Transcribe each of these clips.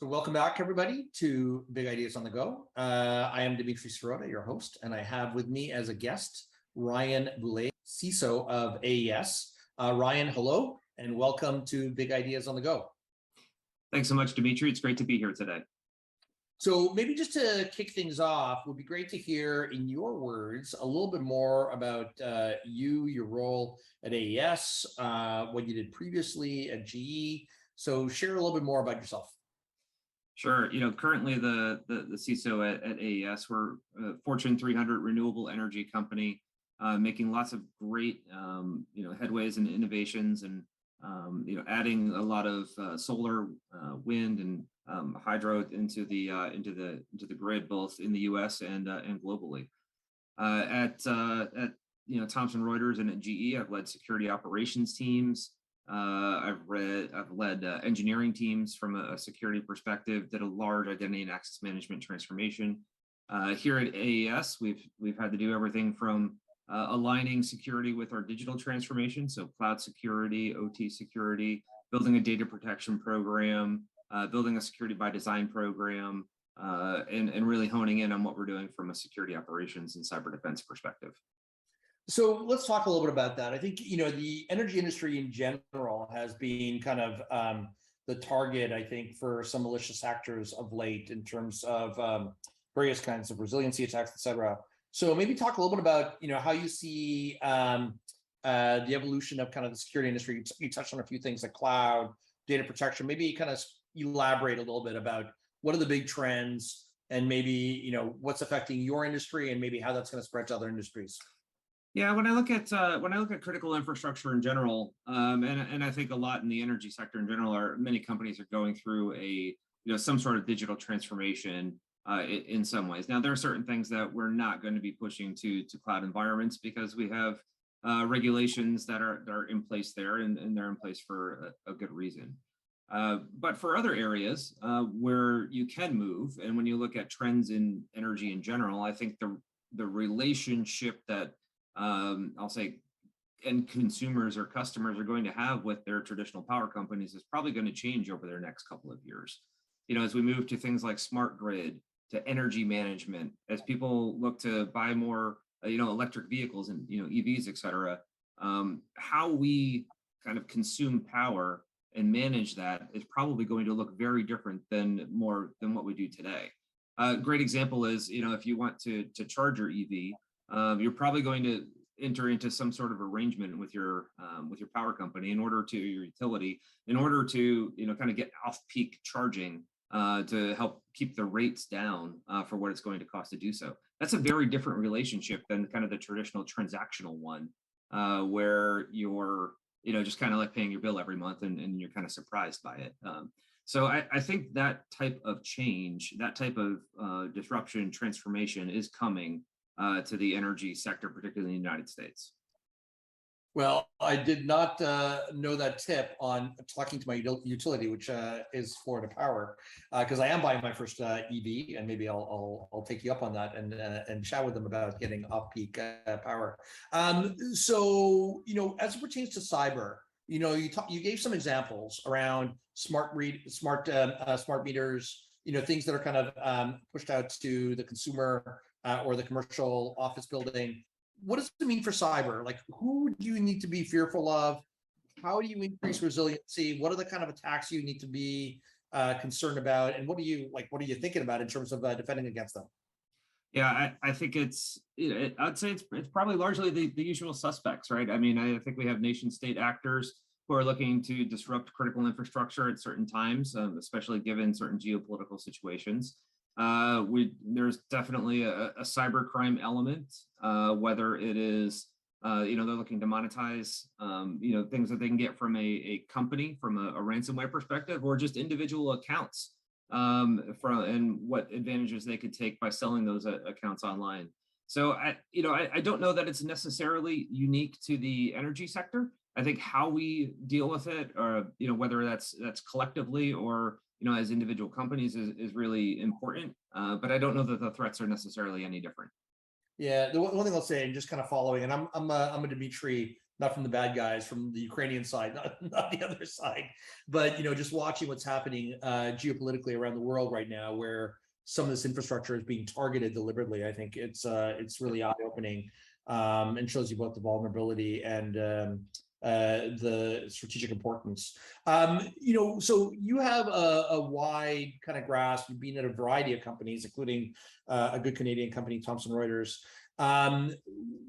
So welcome back, everybody, to Big Ideas on the Go. I am Dimitri Sirota, your host, and I have with me as a guest, Ryan Boulais, CISO of AES. Ryan, hello, and welcome to Big Ideas on the Go. Thanks so much, Dimitri. It's great to be here today. So maybe just to kick things off, would be great to hear in your words a little bit more about your role at AES, what you did previously at GE. So share a little bit more about yourself. Sure. Currently the CISO at AES, we're a Fortune 300 renewable energy company, making lots of great, headways and innovations, and adding a lot of solar, wind, and hydro into the grid, both in the U.S. and globally. At Thomson Reuters and at GE, I've led security operations teams. I've led engineering teams from a security perspective, did a large identity and access management transformation. Here at AES, we've had to do everything from aligning security with our digital transformation, so cloud security, OT security, building a data protection program, building a security by design program, and really honing in on what we're doing from a security operations and cyber defense perspective. So let's talk a little bit about that. I think, the energy industry in general has been kind of the target, I think, for some malicious actors of late in terms of various kinds of resiliency attacks, et cetera. So maybe talk a little bit about, how you see the evolution of kind of the security industry. You touched on a few things like cloud, data protection. Maybe kind of elaborate a little bit about what are the big trends and maybe, what's affecting your industry and maybe how that's going to spread to other industries. Yeah, when I look at critical infrastructure in general, and I think a lot in the energy sector in general, many companies are going through some sort of digital transformation in some ways. Now, there are certain things that we're not going to be pushing to cloud environments because we have regulations that are in place there, and they're in place for a good reason. But for other areas where you can move, and when you look at trends in energy in general, I think the relationship that I'll say end consumers or customers are going to have with their traditional power companies is probably going to change over their next couple of years. As we move to things like smart grid, to energy management, as people look to buy more, electric vehicles and, EVs, et cetera, how we kind of consume power and manage that is probably going to look very different than what we do today. A great example is, if you want to charge your EV, you're probably going to enter into some sort of arrangement with your power company your utility, in order to kind of get off-peak charging to help keep the rates down for what it's going to cost to do so. That's a very different relationship than kind of the traditional transactional one, where you're just kind of like paying your bill every month and you're kind of surprised by it. So I think that type of change, that type of disruption, transformation is coming to the energy sector, particularly in the United States. Well, I did not know that tip on talking to my utility, which is Florida Power, because I am buying my first EV, and maybe I'll take you up on that and chat with them about getting off-peak power. So as it pertains to cyber, you gave some examples around smart meters, things that are kind of pushed out to the consumer or the commercial office building. What does it mean for cyber? Like, who do you need to be fearful of? How do you increase resiliency? What are the kind of attacks you need to be concerned about? And what are you thinking about in terms of defending against them? Yeah, I think I'd say it's probably largely the usual suspects, right? I mean, I think we have nation state actors who are looking to disrupt critical infrastructure at certain times, especially given certain geopolitical situations. There's definitely a cybercrime element, whether it is, they're looking to monetize, things that they can get from a company, from a ransomware perspective, or just individual accounts, and what advantages they could take by selling those accounts online. So I don't know that it's necessarily unique to the energy sector. I think how we deal with it, or whether that's collectively or as individual companies is really important. But I don't know that the threats are necessarily any different. Yeah, the one thing I'll say, and just kind of following, and I'm a Dimitri not from the bad guys, from the Ukrainian side, not the other side, but just watching what's happening geopolitically around the world right now, where some of this infrastructure is being targeted deliberately. I think it's really eye-opening, and shows you both the vulnerability and the strategic importance. So you have a wide kind of grasp. You've been at a variety of companies, including a good Canadian company, Thomson Reuters.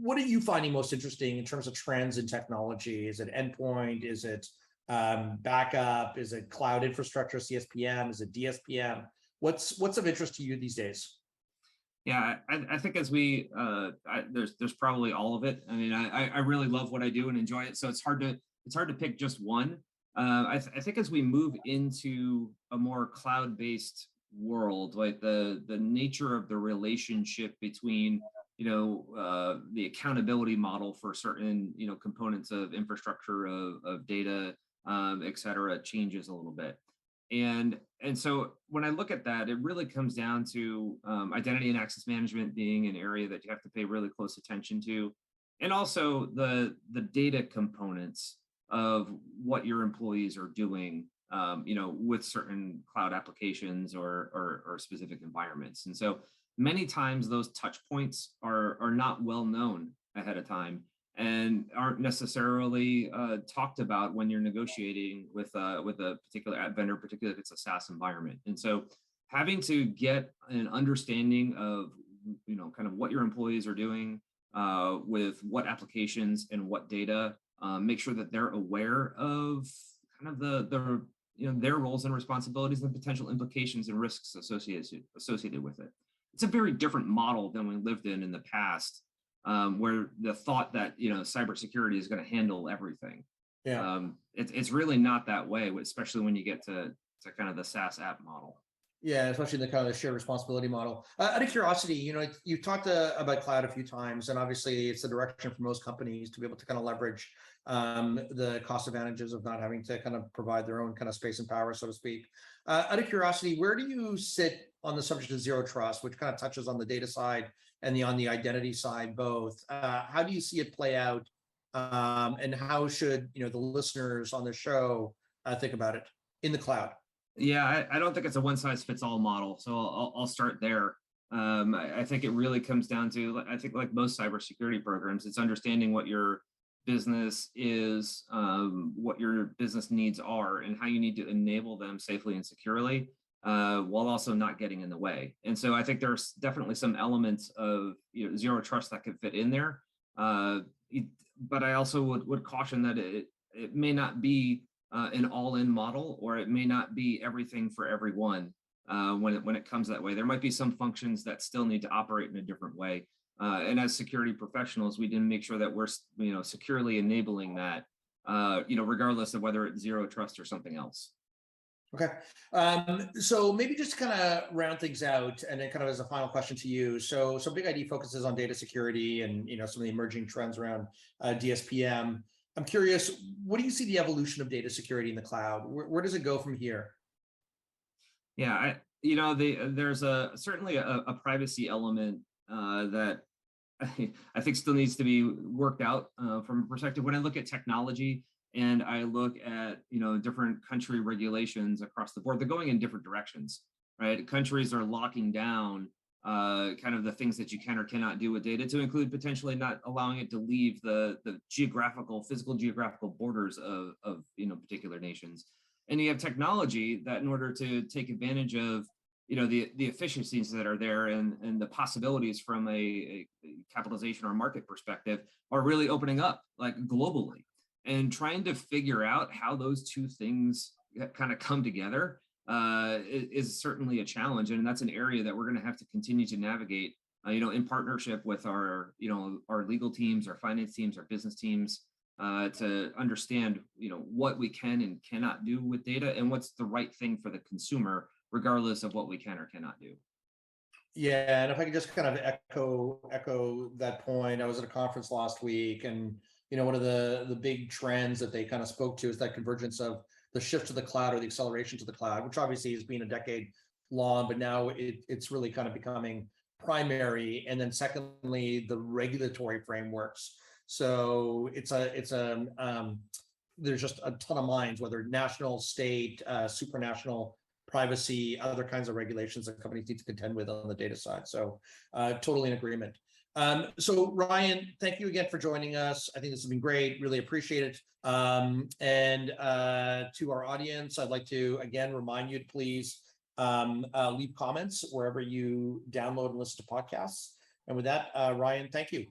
What are you finding most interesting in terms of trends in technology? Is it endpoint? Is it backup? Is it cloud infrastructure, CSPM? Is it DSPM? What's of interest to you these days? Yeah, I think as there's probably all of it. I mean, I really love what I do and enjoy it, so it's hard to pick just one. I think as we move into a more cloud-based world, like the nature of the relationship between the accountability model for certain components of infrastructure of data, et cetera, changes a little bit. And so when I look at that, it really comes down to identity and access management being an area that you have to pay really close attention to, and also the data components of what your employees are doing, with certain cloud applications or specific environments. And so many times those touch points are not well known ahead of time, and aren't necessarily talked about when you're negotiating with a particular vendor, particularly if it's a SaaS environment. And so having to get an understanding of kind of what your employees are doing with what applications and what data, make sure that they're aware of kind of the their roles and responsibilities and potential implications and risks associated with it. It's a very different model than we lived in the past, where the thought that cybersecurity is going to handle everything. Yeah. It's really not that way, especially when you get to kind of the SaaS app model. Yeah, especially the kind of shared responsibility model. Out of curiosity, you've talked about cloud a few times, and obviously it's the direction for most companies to be able to kind of leverage the cost advantages of not having to kind of provide their own kind of space and power, so to speak. Out of curiosity, where do you sit on the subject of zero trust, which kind of touches on the data side and on the identity side both? How do you see it play out, and how should the listeners on the show think about it in the cloud? Yeah, I don't think it's a one size fits all model. So I'll start there. I think it really comes down to, I think like most cybersecurity programs, it's understanding what your business is, what your business needs are, and how you need to enable them safely and securely, while also not getting in the way. And so I think there's definitely some elements of zero trust that could fit in there. But I also would caution that it may not be an all-in model, or it may not be everything for everyone when it comes that way. There might be some functions that still need to operate in a different way. And as security professionals, we didn't make sure that we're securely enabling that, regardless of whether it's zero trust or something else. Okay. So maybe just to kind of round things out, and then kind of as a final question to you. So BigID focuses on data security and some of the emerging trends around DSPM. I'm curious, what do you see the evolution of data security in the cloud? Where does it go from here? Yeah, there's certainly a privacy element that I think still needs to be worked out from a perspective. When I look at technology and I look at different country regulations across the board, they're going in different directions, right? Countries are locking down kind of the things that you can or cannot do with data, to include potentially not allowing it to leave the physical geographical borders of particular nations. And you have technology that, in order to take advantage of the efficiencies that are there and the possibilities from a capitalization or market perspective, are really opening up, like, globally, and trying to figure out how those two things kind of come together is certainly a challenge. And that's an area that we're going to have to continue to navigate, in partnership with our legal teams, our finance teams, our business teams, to understand, what we can and cannot do with data, and what's the right thing for the consumer, regardless of what we can or cannot do. Yeah, and if I could just kind of echo that point, I was at a conference last week, and one of the big trends that they kind of spoke to is that convergence of the shift to the cloud, or the acceleration to the cloud, which obviously has been a decade long, but now it's really kind of becoming primary. And then secondly, the regulatory frameworks. So there's just a ton of mines, whether national, state, supranational, privacy, other kinds of regulations that companies need to contend with on the data side. So totally in agreement. So Ryan, thank you again for joining us. I think this has been great. Really appreciate it. And to our audience, I'd like to again remind you to please leave comments wherever you download and listen to podcasts. And with that, Ryan, thank you.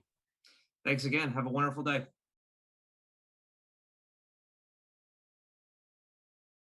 Thanks again. Have a wonderful day.